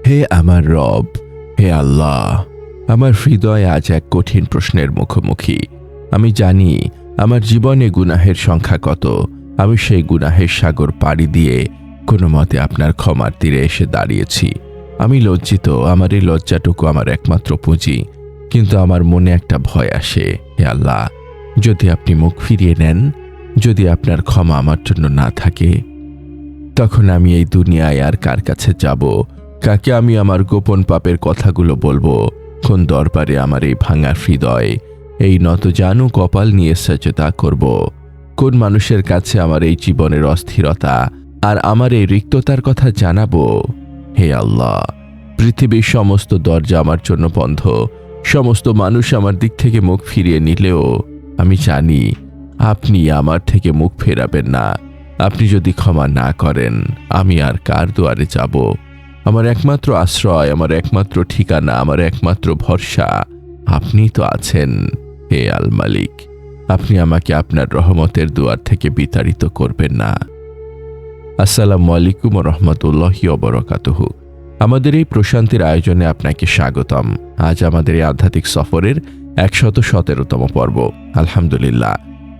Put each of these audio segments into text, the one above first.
হে আমার রব, হে আল্লাহ, আমার হৃদয় আজ এক কঠিন প্রশ্নের মুখোমুখি। আমি জানি আমার জীবনে গুনাহের সংখ্যা কত। আমি সেই গুনাহের সাগর পাড়ি দিয়ে কোনো মতে আপনার ক্ষমার তীরে এসে দাঁড়িয়েছি। আমি লজ্জিত, আমার এই লজ্জাটুকু আমার একমাত্র পুঁজি। কিন্তু আমার মনে একটা ভয় আসে, হে আল্লাহ, যদি আপনি মুখ ফিরিয়ে নেন, যদি আপনার ক্ষমা আমার জন্য না থাকে, তখন আমি এই দুনিয়ায় আর কার কাছে যাব? কাকে আমি আমার গোপন পাপের কথাগুলো বলবো? কোন দরবারে আমার এই ভাঙা হৃদয়, এই নতজানু কপাল নিয়ে সচেতা করব? কোন মানুষের কাছে আমার এই জীবনের অস্থিরতা আর আমার এই রিক্ততার কথা জানাবো? হে আল্লাহ, পৃথিবীর সমস্ত দরজা আমার জন্য বন্ধ। সমস্ত মানুষ আমার দিক থেকে মুখ ফিরিয়ে নিলেও আমি জানি আপনি আমার থেকে মুখ ফেরাবেন না। আপনি যদি ক্ষমা না করেন, আমি আর কার দুয়ারে যাব? আমার একমাত্র আশ্রয়, আমার একমাত্র ঠিকানা, আমার একমাত্র ভরসা আপনি তো আছেন। হে আল মালিক, আপনি আমাকে আপনার রহমতের দুয়ার থেকে বিতাড়িত করবেন না। আসসালামু আলাইকুম ওয়া রাহমাতুল্লাহি ওয়া বারাকাতুহু। আমাদের এই প্রশান্তির আয়োজনে আপনাকে স্বাগতম। আজ আমাদের এই আধ্যাত্মিক সফরের 117তম পর্ব। আলহামদুলিল্লাহ,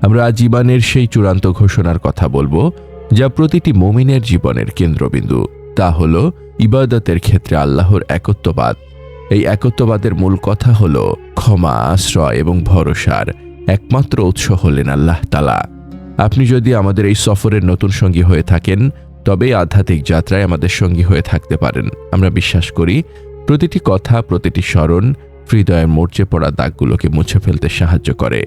আমরা আজ ঈমানের সেই চূড়ান্ত ঘোষণার কথা বলবো যা প্রতিটি মুমিনের জীবনের কেন্দ্রবিন্দু। তা হল ইবাদতের ক্ষেত্রে আল্লাহর একত্ববাদ। এই একত্ববাদের মূল কথা হল ক্ষমা, আশ্রয় এবং ভরসার একমাত্র উৎস হলেন আল্লাহ তাআলা। আপনি যদি আমাদের এই সফরের নতুন সঙ্গী হয়ে থাকেন, তবে আধ্যাত্মিক যাত্রায় আমাদের সঙ্গী হয়ে থাকতে পারেন। আমরা বিশ্বাস করি প্রতিটি কথা, প্রতিটি স্মরণ হৃদয়ের মরচে পড়া দাগগুলোকে মুছে ফেলতে সাহায্য করে।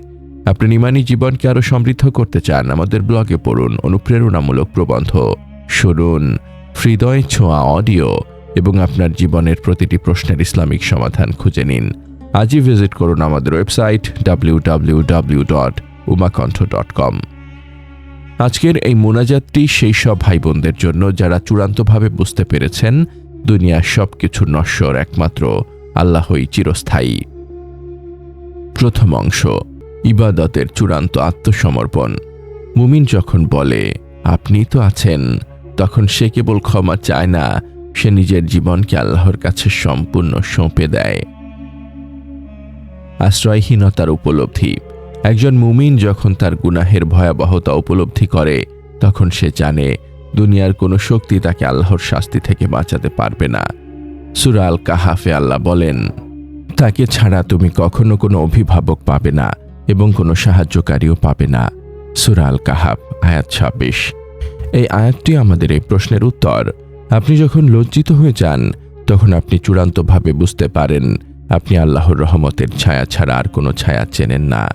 আপনি ঈমানী জীবনকে আরও সমৃদ্ধ করতে চান, আমাদের ব্লগে পড়ুন অনুপ্রেরণামূলক প্রবন্ধ, শুনুন হৃদয় ছোঁয়া অডিও এবং আপনার জীবনের প্রতিটি প্রশ্নের ইসলামিক সমাধান খুঁজে নিন। আজই ভিজিট করুন আমাদের ওয়েবসাইট www.umakonth.com। আজকের এই মোনাজাতটি সেই সব ভাই বোনদের জন্য যারা চূড়ান্তভাবে বুঝতে পেরেছেন দুনিয়ার সবকিছু নশ্বর, একমাত্র আল্লাহই চিরস্থায়ী। প্রথম অংশ, ইবাদতের চূড়ান্ত আত্মসমর্পণ। মুমিন যখন বলে আপনি তো আছেন, তখন সে কেবল ক্ষমা চায় না, সে নিজের জীবনকে আল্লাহর কাছে সম্পূর্ণ সঁপে দেয়। আশ্রয়হীনতার উপলব্ধি। একজন মুমিন যখন তার গুনাহের ভয়াবহতা উপলব্ধি করে, তখন সে জানে দুনিয়ার কোনো শক্তি তাকে আল্লাহর শাস্তি থেকে বাঁচাতে পারবে না। সূরা আল কাহাফে আল্লাহ বলেন, তাকে ছাড়া তুমি কখনো কোনো অভিভাবক পাবে না এবং কোনো সাহায্যকারীও পাবে না। সূরা আল কাহাফ আয়াত 26। এই আয়াতটি আমাদের এই প্রশ্নের উত্তর। আপনি যখন লজ্জিত হয়ে যান, তখন আপনি চূড়ান্তভাবে বুঝতে পারেন আপনি আল্লাহর রহমতের ছায়া ছাড়া আর কোনো ছায়া চেনেন না।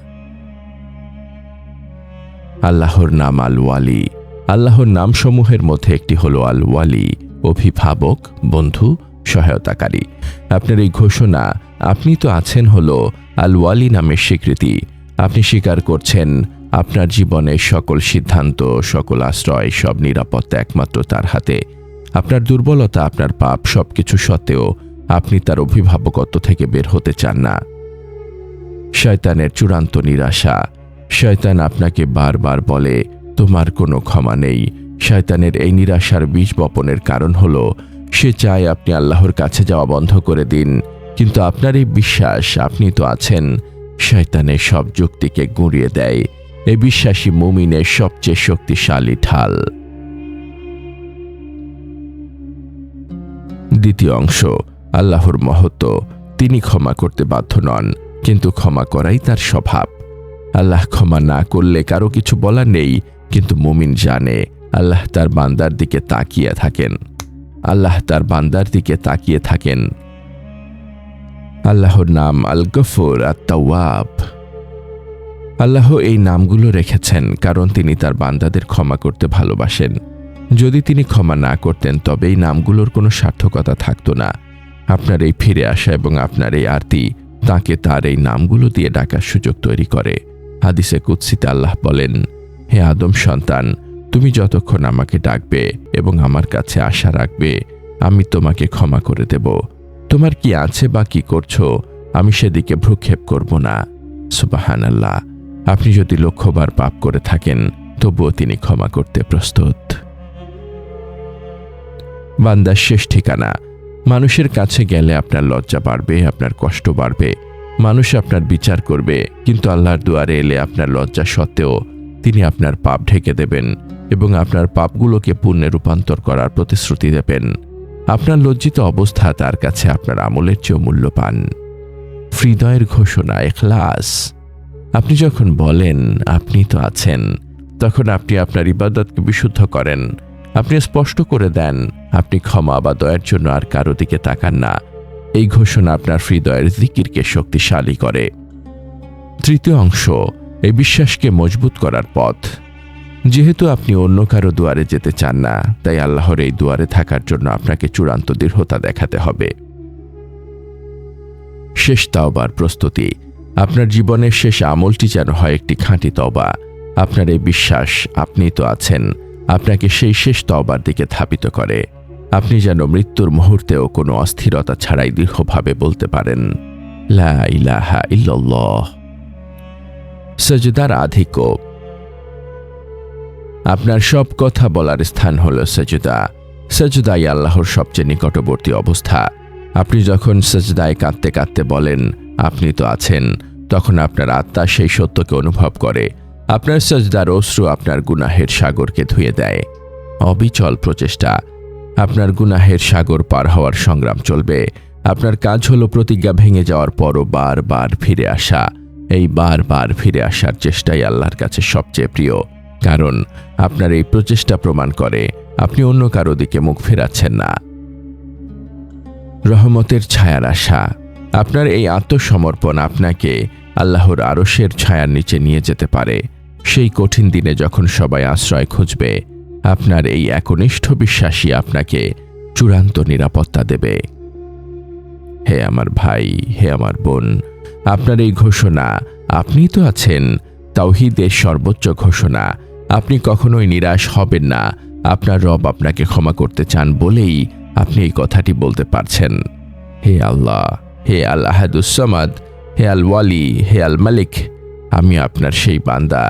আল্লাহর নাম আল ওয়ালি। আল্লাহর নামসমূহের মধ্যে একটি হলো আল ওয়ালি, অভিভাবক, বন্ধু, সহায়তাকারী। আপনার এই ঘোষণা আপনি তো আছেন হলো আল ওয়ালি নামের স্বীকৃতি। আপনি স্বীকার করছেন আপনার জীবনে সকল সিদ্ধান্ত, সকল আশ্রয়, সব নিরাপত্তা একমাত্র তার হাতে। আপনার দুর্বলতা, আপনার পাপ সবকিছু সত্ত্বেও আপনি তার অভিভাবকত্ব থেকে বের হতে চান না। শয়তানের চূড়ান্ত নিরাশা। শয়তান আপনাকে বারবার বলে তোমার কোনো ক্ষমা নেই। শয়তানের এই নিরাশার বীজ বপনের কারণ হলো সে চায় আপনি আল্লাহর কাছে যাওয়া বন্ধ করে দিন। কিন্তু আপনার এই বিশ্বাস আপনি তো আছেন শয়তানের সব যুক্তিকে গুঁড়িয়ে দেয়। এই বিশ্বাসী মুমিনের সবচেয়ে শক্তিশালী ঢাল। দ্বিতীয় অংশ, আল্লাহর মহত্ব। তিনি ক্ষমা করতে বাধ্য নন, কিন্তু ক্ষমা করাই তার স্বভাব। আল্লাহ ক্ষমা না করলে কারো কিছু বলার নেই, কিন্তু মুমিন জানে আল্লাহ তার বান্দার দিকে তাকিয়ে থাকেন। আল্লাহ তার বান্দার দিকে তাকিয়ে থাকেন। আল্লাহর নাম আল গফুর, আত-তাওয়াব। আল্লাহ এই নামগুলো রেখেছেন কারণ তিনি তার বান্দাদের ক্ষমা করতে ভালোবাসেন। যদি তিনি ক্ষমা না করতেন, তবে এই নামগুলোর কোনো সার্থকতা থাকতো না। আপনার এই ফিরে আসা এবং আপনার এই আরতি তাকে তার এই নামগুলো দিয়ে ডাকার সুযোগ তৈরি করে। হাদিসে কুদসিতে আল্লাহ বলেন, হে আদম সন্তান, তুমি যতক্ষণ আমাকে ডাকবে এবং আমার কাছে আশা রাখবে, আমি তোমাকে ক্ষমা করে দেব। তোমার কি আছে বা কি করছো, আমি সেদিকে ভ্রুক্ষেপ করব না। সুবহানাল্লাহ। আপনি যদি লক্ষবার পাপ করে থাকেন, তবুও তিনি ক্ষমা করতে প্রস্তুত। বান্দার শেষ ঠিকানা। মানুষের কাছে গেলে আপনার লজ্জা বাড়বে, আপনার কষ্ট বাড়বে, মানুষ আপনার বিচার করবে, কিন্তু আল্লাহর দুয়ারে এলে আপনার লজ্জা সত্ত্বেও তিনি আপনার পাপ ঢেকে দেবেন এবং আপনার পাপগুলোকে পুণ্যে রূপান্তর করার প্রতিশ্রুতি দেবেন। আপনার লজ্জিত অবস্থা তার কাছে আপনার আমলের চেয়েও মূল্যবান। হৃদয়ের ঘোষণা, ইখলাস। আপনি যখন বলেন আপনি তো আছেন, তখন আপনি আপনার ইবাদতকে বিশুদ্ধ করেন। আপনি স্পষ্ট করে দেন আপনি ক্ষমা বা দয়ার জন্য আর কারো দিকে তাকান না। এই ঘোষণা আপনার হৃদয়ের জিকিরকে শক্তিশালী করে। তৃতীয় অংশ, এই বিশ্বাসকে মজবুত করার পথ। যেহেতু আপনি অন্য কারো দুয়ারে যেতে চান না, তাই আল্লাহর এই দুয়ারে থাকার জন্য আপনাকে চূড়ান্ত দৃঢ়তা দেখাতে হবে। শেষ তাওবার প্রস্তুতি। আপনার জীবনের শেষ আমলটি যেন হয় একটি খাঁটি তওবা। আপনার এই বিশ্বাস আপনি তো আছেন আপনাকে সেই শেষ তওবার দিকে ধাবিত করে। আপনি যেন মৃত্যুর মুহূর্তেও কোনো অস্থিরতা ছাড়াই দৃঢ়ভাবে বলতে পারেন, লা ইলাহা ইল্লাল্লাহ। সাজদার আধিক্য। আপনার সব কথা বলার স্থান হল সাজদা। সাজদাই আল্লাহর সবচেয়ে নিকটবর্তী অবস্থা। আপনি যখন সাজদায় কাঁদতে কাঁদতে বলেন আপনি তো আছেন, তখন আপনার আত্মা সেই সত্যকে অনুভব করে। আপনার সাজদার অশ্রু আপনার গুনাহের সাগরকে ধুয়ে দেয়। অবিচল প্রচেষ্টা। আপনার গুনাহের সাগর পার হওয়ার সংগ্রাম চলবে। আপনার কাজ হলো প্রতিজ্ঞা ভেঙে যাওয়ার পরও বারবার ফিরে আসা। এই বারবার ফিরে আসার চেষ্টাই আল্লাহর কাছে সবচেয়ে প্রিয়, কারণ আপনার এই প্রচেষ্টা প্রমাণ করে আপনি অন্য কারো দিকে মুখ ফেরাচ্ছেন না। রহমতের ছায়ার আশা। আপনার এই আত্মসমর্পণ আপনাকে আল্লাহর আরশের ছায়ার নিচে নিয়ে যেতে পারে। সেই কঠিন দিনে যখন সবাই আশ্রয় খুঁজবে, আপনার এই একনিষ্ঠ বিশ্বাসী আপনাকে চূড়ান্ত নিরাপত্তা দেবে। হে আমার ভাই, হে আমার বোন, আপনার এই ঘোষণা আপনি তো আছেন তাওহীদের সর্বোচ্চ ঘোষণা। আপনি কখনোই নিরাশ হবেন না। আপনার রব আপনাকে ক্ষমা করতে চান বলেই আপনি এই কথাটি বলতে পারছেন। হে আল্লাহ, হে আল আহাদুস সামাদ, হে আল ওয়ালি, হে আল মালিক, আমি আপনার সেই বান্দা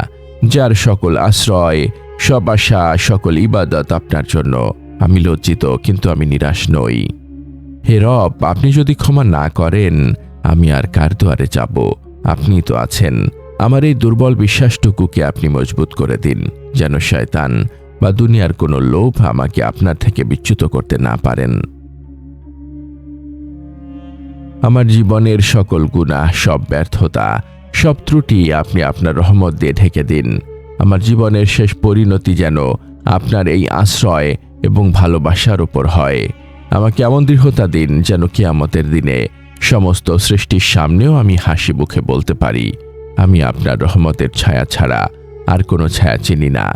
যার সকল আশ্রয়, সব আশা, সকল ইবাদত আপনার জন্য। আমি লজ্জিত, কিন্তু আমি নিরাশ নই। হে রব, আপনি যদি ক্ষমা না করেন আমি আর কার দুয়ারে যাব? আপনি তো আছেন। আমার এই দুর্বল বিশ্বাসটুকুকে আপনি মজবুত করে দিন, যেন শয়তান বা দুনিয়ার কোনো লোভ আমাকে আপনার থেকে বিচ্যুত করতে না পারেন। আমার জীবনের সকল গুনাহ, সব ব্যর্থতা, সব ত্রুটি আপনি আপনার রহমত দিয়ে ঢেকে দিন। আমার জীবনের শেষ পরিণতি যেন আপনার এই আশ্রয় এবং ভালোবাসার উপর হয়। আমাকে এমন দৃঢ়তা দিন যেন কিয়ামতের দিনে সমস্ত সৃষ্টির সামনেও আমি হাসি মুখে বলতে পারি, আমি আপনার রহমতের ছায়া ছাড়া আর কোনো ছায়া চিনি না।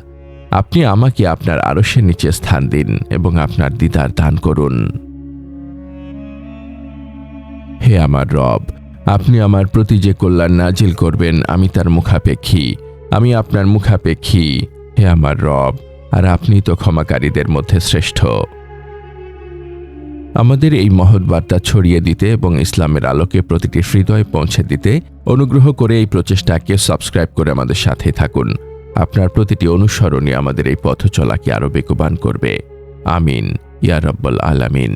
আপনি আমাকে আপনার আরশের নিচে স্থান দিন এবং আপনার দিদার দান করুন। হে আমার রব, আপনি আমার প্রতি যে কল্যাণ নাজিল করবেন আমি তার মুখাপেক্ষী। আমি আপনার মুখাপেক্ষী, হে আমার রব, আর আপনি তো ক্ষমাকারীদের মধ্যে শ্রেষ্ঠ। আমাদের এই মহৎ বার্তা ছড়িয়ে দিতে এবং ইসলামের আলোকে প্রতিটি হৃদয়ে পৌঁছে দিতে অনুগ্রহ করে এই প্রচেষ্টাকে সাবস্ক্রাইব করে আমাদের সাথে থাকুন। আপনার প্রতিটি অনুসরণই আমাদের এই পথ চলাকে আরো বেগবান করবে। আমিন ইয়া রাব্বাল আলামিন।